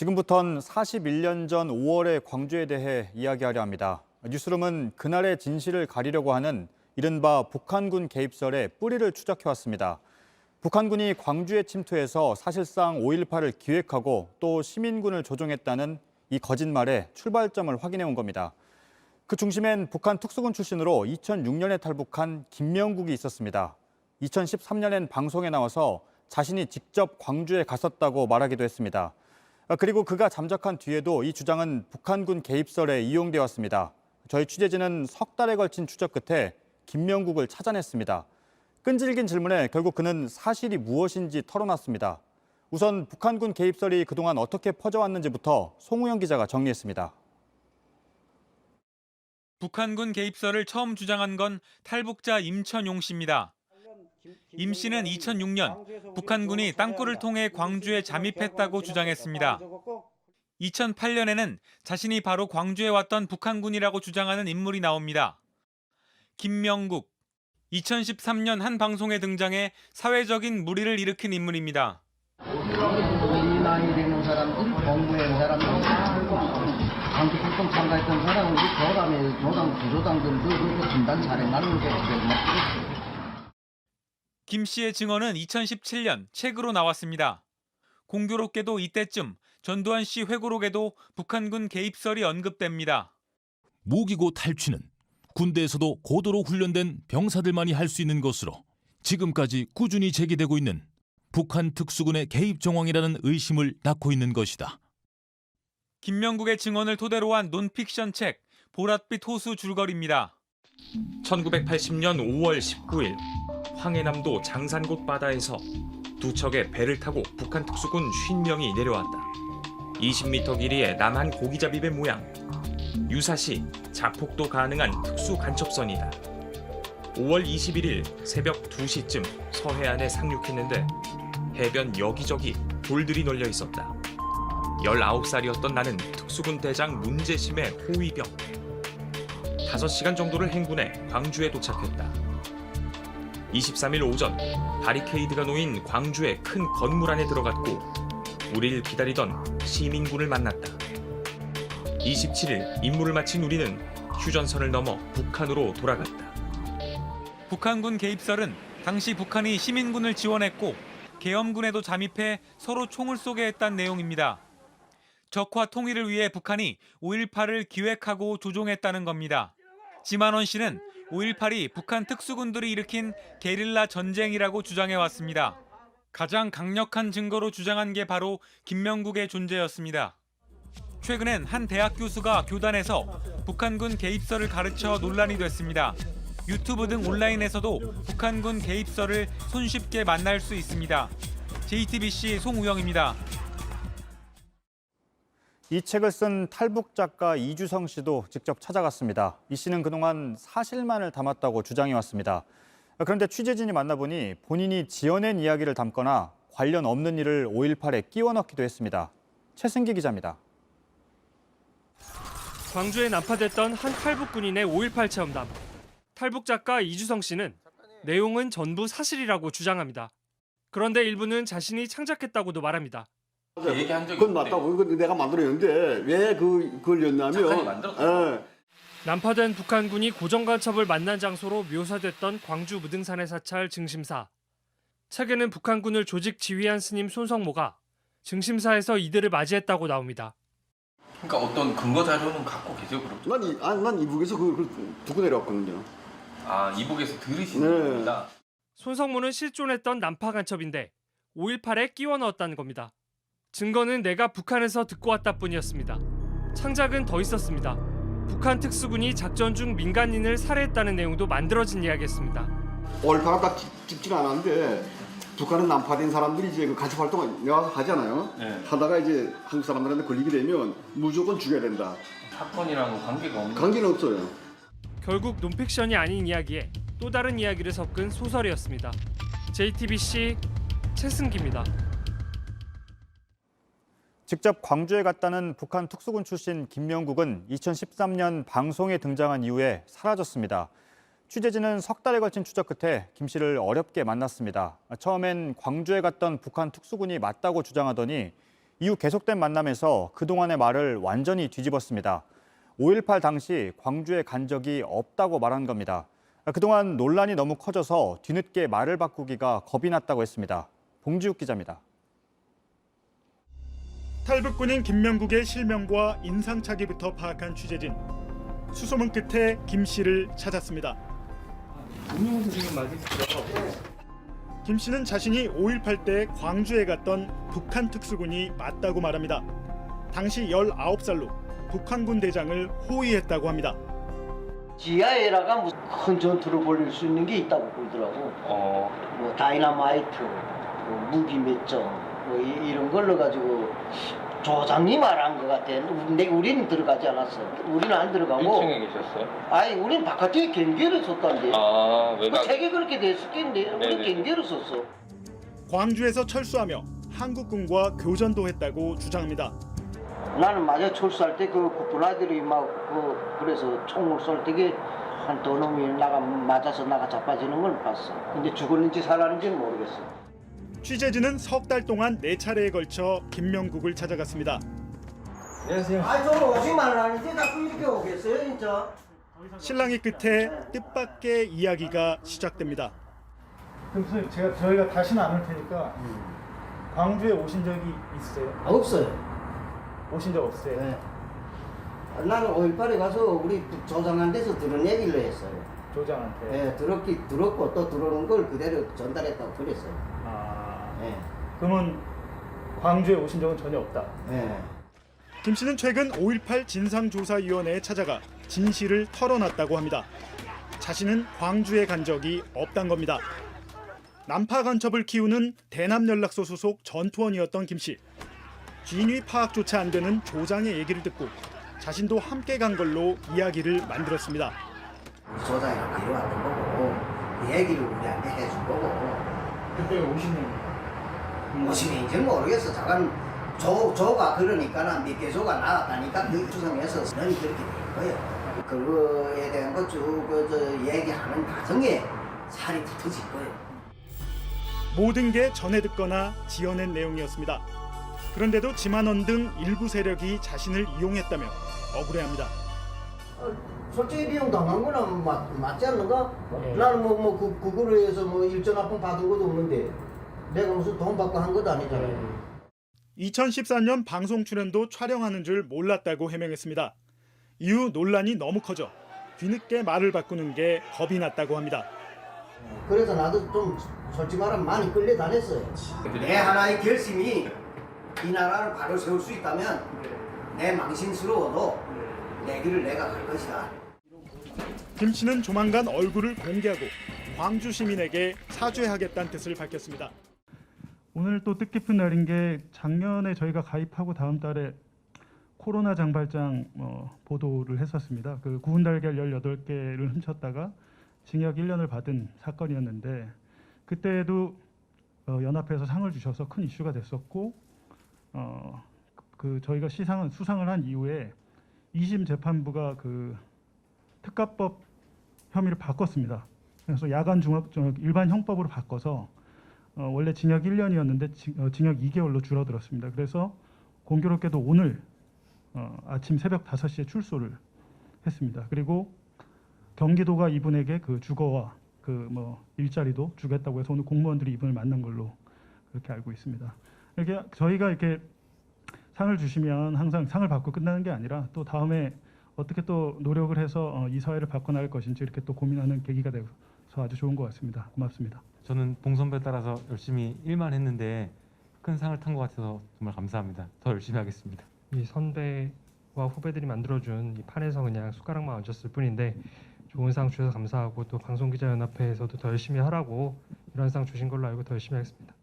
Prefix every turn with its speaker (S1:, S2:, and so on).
S1: 지금부턴 41년 전 5월의 광주에 대해 이야기하려 합니다. 뉴스룸은 그날의 진실을 가리려고 하는 이른바 북한군 개입설의 뿌리를 추적해왔습니다. 북한군이 광주에 침투해서 사실상 5.18을 기획하고 또 시민군을 조종했다는 이 거짓말의 출발점을 확인해온 겁니다. 그 중심엔 북한 특수군 출신으로 2006년에 탈북한 김명국이 있었습니다. 2013년엔 방송에 나와서 자신이 직접 광주에 갔었다고 말하기도 했습니다. 그리고 그가 잠적한 뒤에도 이 주장은 북한군 개입설에 이용되어 왔습니다. 저희 취재진은 석 달에 걸친 추적 끝에 김명국을 찾아냈습니다. 끈질긴 질문에 결국 그는 사실이 무엇인지 털어놨습니다. 우선 북한군 개입설이 그동안 어떻게 퍼져왔는지부터 송우영 기자가 정리했습니다.
S2: 북한군 개입설을 처음 주장한 건 탈북자 임천용 씨입니다. 임 씨는 2006년 북한군이 땅굴을 통해 광주에 잠입했다고 주장했습니다. 2008년에는 자신이 바로 광주에 왔던 북한군이라고 주장하는 인물이 나옵니다. 김명국, 2013년 한 방송에 등장해 사회적인 물의를 일으킨 인물입니다.
S3: 이 나이 되는 사람들, 공부한 사람들, 광주특공 참가했던 사람은 조당, 부조당들도 그렇게 분단 잘해나는 게
S2: 김 씨의 증언은 2017년 책으로 나왔습니다. 공교롭게도 이때쯤 전두환 씨 회고록에도 북한군 개입설이 언급됩니다.
S4: 무기고 탈취는 군대에서도 고도로 훈련된 병사들만이 할 수 있는 것으로 지금까지 꾸준히 제기되고 있는 북한 특수군의 개입 정황이라는 의심을 낳고 있는 것이다.
S2: 김명국의 증언을 토대로 한 논픽션 책 보랏빛 호수 줄거리입니다. 1980년 5월 19일 황해남도 장산곶 바다에서 두 척의 배를 타고 북한 특수군 50명이 내려왔다. 20m 길이의 남한 고기잡이배 모양. 유사시 자폭도 가능한 특수 간첩선이다. 5월 21일 새벽 2시쯤 서해안에 상륙했는데 해변 여기저기 돌들이 널려 있었다. 19살이었던 나는 특수군 대장 문재심의 호위병. 5시간 정도를 행군해 광주에 도착했다. 23일 오전 바리케이드가 놓인 광주의 큰 건물 안에 들어갔고 우리를 기다리던 시민군을 만났다. 27일 임무를 마친 우리는 휴전선을 넘어 북한으로 돌아갔다. 북한군 개입설은 당시 북한이 시민군을 지원했고 계엄군에도 잠입해 서로 총을 쏘게 했다는 내용입니다. 적화 통일을 위해 북한이 5.18을 기획하고 조종했다는 겁니다. 지만원 씨는 5.18이 북한 특수군들이 일으킨 게릴라 전쟁이라고 주장해왔습니다. 가장 강력한 증거로 주장한 게 바로 김명국의 존재였습니다. 최근엔 한 대학 교수가 교단에서 북한군 개입설을 가르쳐 논란이 됐습니다. 유튜브 등 온라인에서도 북한군 개입설을 손쉽게 만날 수 있습니다. JTBC 송우영입니다.
S1: 이 책을 쓴 탈북 작가 이주성 씨도 직접 찾아갔습니다. 이 씨는 그동안 사실만을 담았다고 주장해왔습니다. 그런데 취재진이 만나보니 본인이 지어낸 이야기를 담거나 관련 없는 일을 5.18에 끼워 넣기도 했습니다. 최승기 기자입니다.
S5: 광주에 난파됐던 한 탈북 군인의 5.18 체험담. 탈북 작가 이주성 씨는 내용은 전부 사실이라고 주장합니다. 그런데 일부는 자신이 창작했다고도 말합니다.
S6: 얘기한 적이 그건 맞다고. 그건 내가 만들었는데 왜 그걸 였냐면 작가님 만들었어요.
S5: 난파된 북한군이 고정간첩을 만난 장소로 묘사됐던 광주 무등산의 사찰 증심사. 책에는 북한군을 조직 지휘한 스님 손성모가 증심사에서 이들을 맞이했다고 나옵니다.
S7: 그러니까 어떤 근거 자료는 갖고 계세요, 그럼?
S6: 난 이북에서 그걸 듣고 내려왔거든요.
S7: 아, 이북에서 들으시는 겁니다.
S5: 손성모는 실존했던 난파 간첩인데 5.18에 끼워 넣었다는 겁니다. 증거는 내가 북한에서 듣고 왔다 뿐이었습니다. 창작은 더 있었습니다. 북한 특수군이 작전 중 민간인을 살해했다는 내용도 만들어진 이야기였습니다.
S6: 5.18가 딱 찍지는 않았는데 북한은 난파된 사람들이 이제 그 간첩 활동을 내가 하잖아요. 네. 하다가 이제 한국 사람들한테 걸리게 되면 무조건 죽여야 된다.
S7: 사건이랑 관계가 없는?
S6: 관계는 없어요.
S5: 결국 논픽션이 아닌 이야기에 또 다른 이야기를 섞은 소설이었습니다. JTBC 최승기입니다.
S1: 직접 광주에 갔다는 북한 특수군 출신 김명국은 2013년 방송에 등장한 이후에 사라졌습니다. 취재진은 석 달에 걸친 추적 끝에 김 씨를 어렵게 만났습니다. 처음엔 광주에 갔던 북한 특수군이 맞다고 주장하더니 이후 계속된 만남에서 그동안의 말을 완전히 뒤집었습니다. 5.18 당시 광주에 간 적이 없다고 말한 겁니다. 그동안 논란이 너무 커져서 뒤늦게 말을 바꾸기가 겁이 났다고 했습니다. 봉지욱 기자입니다.
S8: 탈북군인 김명국의 실명과 인상착의부터 파악한 취재진. 수소문 끝에 김 씨를 찾았습니다. 김 씨는 자신이 5.18 때 광주에 갔던 북한 특수군이 맞다고 말합니다. 당시 19살로 북한군 대장을 호위했다고 합니다.
S3: 지하에다가 무슨 큰 전투를 벌일 수 있는 게 있다고 그러더라고. 뭐 다이너마이트, 뭐 무기 몇 점, 뭐 이런 걸로 가지고 조장이 말한 것 같아. 우리는 들어가지 않았어. 우리는 안 들어가고.
S7: 1층에 계셨어요?
S3: 아니, 우리는 바깥에 경계를 섰단데.
S7: 외곽.
S3: 그 책에 그렇게 돼 있었겠는데 우리
S7: 네네.
S3: 경계를 섰어.
S8: 광주에서 철수하며 한국군과 교전도 했다고 주장합니다.
S3: 나는 마저 철수할 때 그 군아들이 막 그래서 총을 쏠 때게 한 두 놈이 맞아서 나가 자빠지는 걸 봤어. 근데 죽었는지 살았는지는 모르겠어.
S8: 취재진은 석 달 동안 4차례에 걸쳐 김명국을 찾아갔습니다.
S3: 아, 저는 오시만 하는데 자꾸 이렇게 오겠어요, 진짜.
S8: 신랑의 끝에 뜻밖의 이야기가 시작됩니다.
S9: 그럼 선생님, 저희가 다시는 안 올 테니까 광주에 오신 적이 있으세요?
S3: 없어요.
S9: 오신 적 없으세요?
S3: 네. 나는 5.18에 가서 우리 조장한테서 들은 얘기를 했어요.
S9: 조장한테.
S3: 네, 들었고 또 들어오는 걸 그대로 전달했다고 그랬어요. 네.
S9: 그러면 광주에 오신 적은 전혀 없다.
S3: 네.
S8: 김 씨는 최근 5.18 진상조사위원회에 찾아가 진실을 털어놨다고 합니다. 자신은 광주에 간 적이 없단 겁니다. 난파 간첩을 키우는 대남연락소 소속 전투원이었던 김 씨. 진위 파악조차 안 되는 조장의 얘기를 듣고 자신도 함께 간 걸로 이야기를 만들었습니다.
S3: 우리 조장이랑 데려왔던 거고 그 얘기를 우리한테 해준 거고.
S9: 그때 오신 분
S3: 무엇인지 모르겠어. 잠깐 조가 그러니까 난 몇 개조가 나왔다니까 그 추정해서 너희 그렇게 된 거예요. 그거에 대한 거 쭉 얘기하는 과정에 살이 붙어질 거예요.
S8: 모든 게 전해 듣거나 지어낸 내용이었습니다. 그런데도 지만원 등 일부 세력이 자신을 이용했다며 억울해합니다.
S3: 솔직히 비용 당한 거는 맞지 않는가? 나는 그거로 해서 일전 합병 받은 것도 없는데 내가 무슨 돈 받고 한 것도 아니잖아요.
S8: 2014년 방송 출연도 촬영하는 줄 몰랐다고 해명했습니다. 이후 논란이 너무 커져 뒤늦게 말을 바꾸는 게 겁이 났다고 합니다.
S3: 그래서 나도 좀 솔직히 말하면 많이 끌려다녔어요. 내 하나의 결심이 이 나라를 바로 세울 수 있다면 내 망신스러워도 내 길을 내가 갈 것이다.
S8: 김 씨는 조만간 얼굴을 공개하고 광주 시민에게 사죄하겠다는 뜻을 밝혔습니다.
S9: 오늘 또 뜻깊은 날인 게 작년에 저희가 가입하고 다음 달에 코로나 장발장 보도를 했었습니다. 그 구운 달걀 18개를 훔쳤다가 징역 1년을 받은 사건이었는데 그때도 연합회에서 상을 주셔서 큰 이슈가 됐었고 저희가 수상을 한 이후에 2심 재판부가 그 특가법 혐의를 바꿨습니다. 그래서 일반 형법으로 바꿔서 원래 징역 1년이었는데 징역 2개월로 줄어들었습니다. 그래서 공교롭게도 오늘 아침 새벽 5시에 출소를 했습니다. 그리고 경기도가 이분에게 그 주거와 일자리도 주겠다고 해서 오늘 공무원들이 이분을 만난 걸로 그렇게 알고 있습니다. 이렇게 저희가 이렇게 상을 주시면 항상 상을 받고 끝나는 게 아니라 또 다음에 어떻게 또 노력을 해서 이 사회를 바꿔나갈 것인지 이렇게 또 고민하는 계기가 돼서 아주 좋은 것 같습니다. 고맙습니다.
S10: 저는 봉선배에 따라서 열심히 일만 했는데 큰 상을 탄 것 같아서 정말 감사합니다. 더 열심히 하겠습니다.
S5: 이 선배와 후배들이 만들어준 이 판에서 그냥 숟가락만 얹었을 뿐인데 좋은 상 주셔서 감사하고 또 방송기자연합회에서도 더 열심히 하라고 이런 상 주신 걸로 알고 더 열심히 하겠습니다.